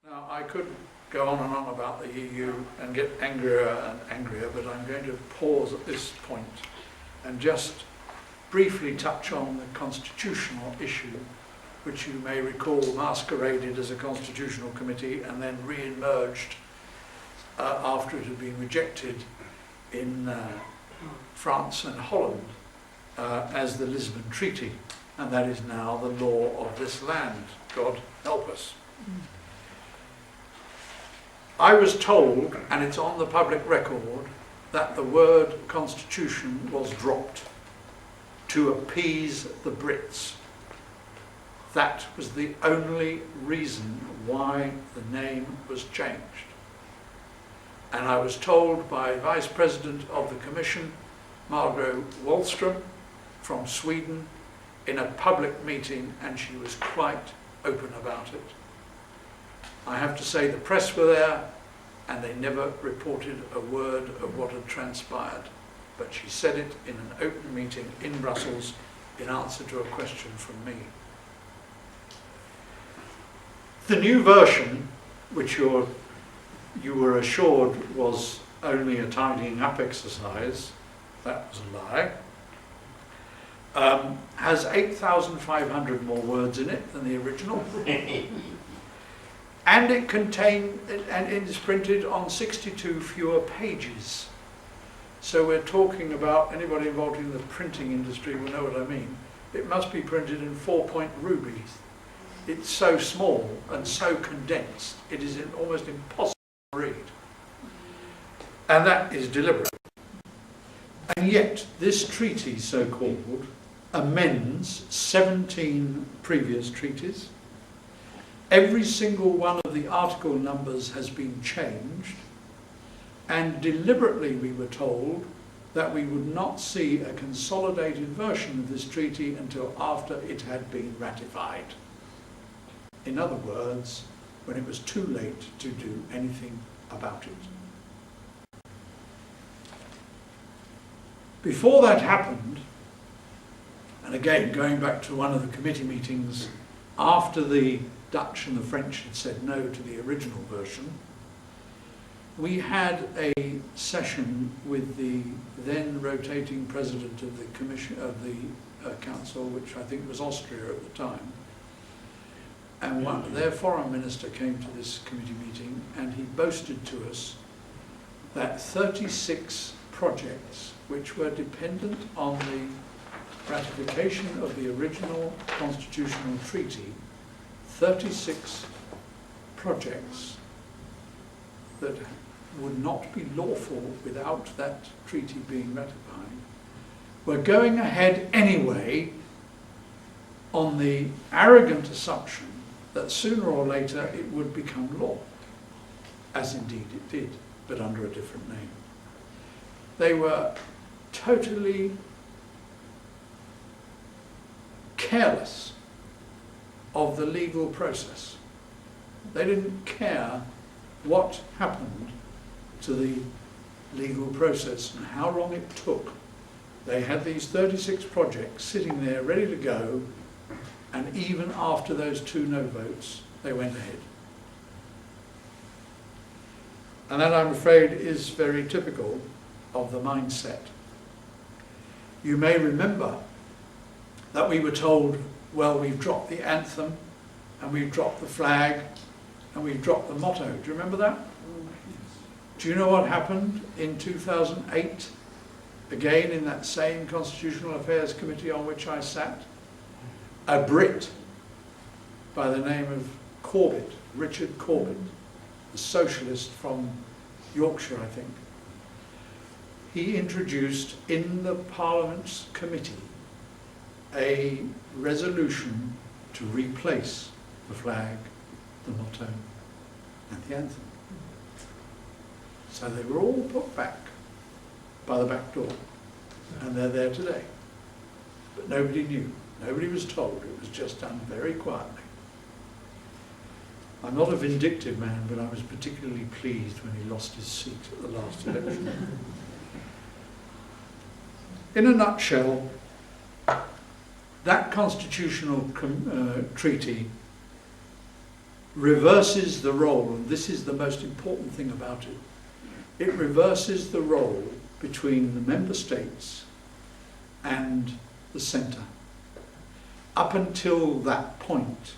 Now, I could go on and on about the EU and get angrier and angrier, but I'm going to pause at this point and just briefly touch on the constitutional issue, which you may recall masqueraded as a constitutional committee and then re-emerged after it had been rejected in France and Holland as the Lisbon Treaty, and that is now the law of this land. God help us. I was told, and it's on the public record, that the word constitution was dropped to appease the Brits. That was the only reason why the name was changed. And I was told by Vice President of the Commission, Margot Wallström, from Sweden, in a public meeting, and she was quite open about it. I have to say the press were there, and they never reported a word of what had transpired. But she said it in an open meeting in Brussels in answer to a question from me. The new version, which you were assured was only a tidying up exercise, that was a lie, has 8,500 more words in it than the original. And it is printed on 62 fewer pages. So we're talking about, anybody involved in the printing industry will know what I mean. It must be printed in 4-point rubies. It's so small and so condensed, it is almost impossible to read. And that is deliberate. And yet, this treaty, so-called, amends 17 previous treaties. Every single one of the article numbers has been changed, and deliberately we were told that we would not see a consolidated version of this treaty until after it had been ratified. In other words, when it was too late to do anything about it. Before that happened, and again going back to one of the committee meetings after the Dutch and the French had said no to the original version, we had a session with the then rotating president of the commission of the council, which I think was Austria at the time, and their foreign minister came to this committee meeting, and he boasted to us that 36 projects which were dependent on the ratification of the original constitutional treaty, 36 projects that would not be lawful without that treaty being ratified, were going ahead anyway on the arrogant assumption that sooner or later it would become law, as indeed it did, but under a different name. They were totally careless of the legal process. They didn't care what happened to the legal process and how long it took. They had these 36 projects sitting there ready to go, and even after those 2 no votes, they went ahead. And that, I'm afraid, is very typical of the mindset. You may remember that we were told, well, we've dropped the anthem, and we've dropped the flag, and we've dropped the motto. Do you remember that? Do you know what happened in 2008? Again, in that same Constitutional Affairs Committee on which I sat, a Brit by the name of Corbett, Richard Corbett, a socialist from Yorkshire, I think. He introduced in the Parliament's committee a resolution to replace the flag, the motto, and the anthem. So they were all put back by the back door, and they're there today. But nobody knew. Nobody was told. It was just done very quietly. I'm not a vindictive man, but I was particularly pleased when he lost his seat at the last election. In a nutshell, that constitutional treaty reverses the role, and this is the most important thing about it. It reverses the role between the member states and the centre. Up until that point,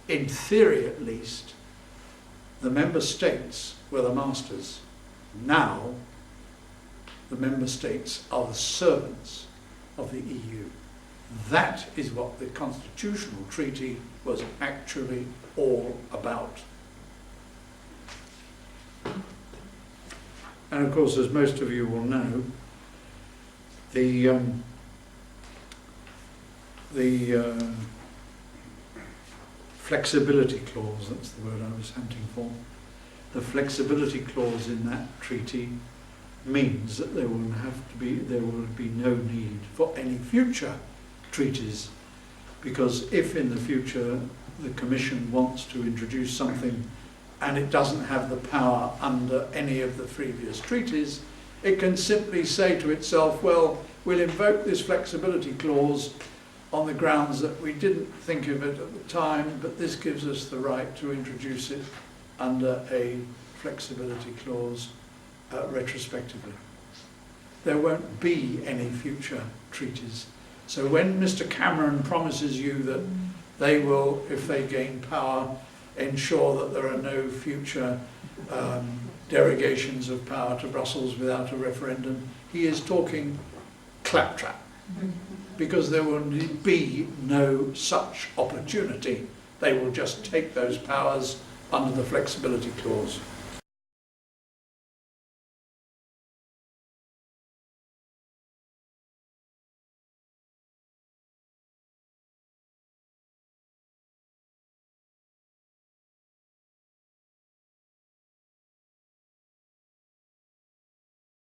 in theory at least, the member states were the masters. Now, the member states are the servants of the EU. That is what the constitutional treaty was actually all about. And of course, as most of you will know, the flexibility clause, that's the word I was hunting for, the flexibility clause in that treaty means that there will be no need for any future treaties, because if in the future the Commission wants to introduce something and it doesn't have the power under any of the previous treaties, it can simply say to itself, well, we'll invoke this flexibility clause on the grounds that we didn't think of it at the time, but this gives us the right to introduce it under a flexibility clause retrospectively. There won't be any future treaties. So when Mr. Cameron promises you that they will, if they gain power, ensure that there are no future derogations of power to Brussels without a referendum, he is talking claptrap, because there will be no such opportunity. They will just take those powers under the flexibility clause.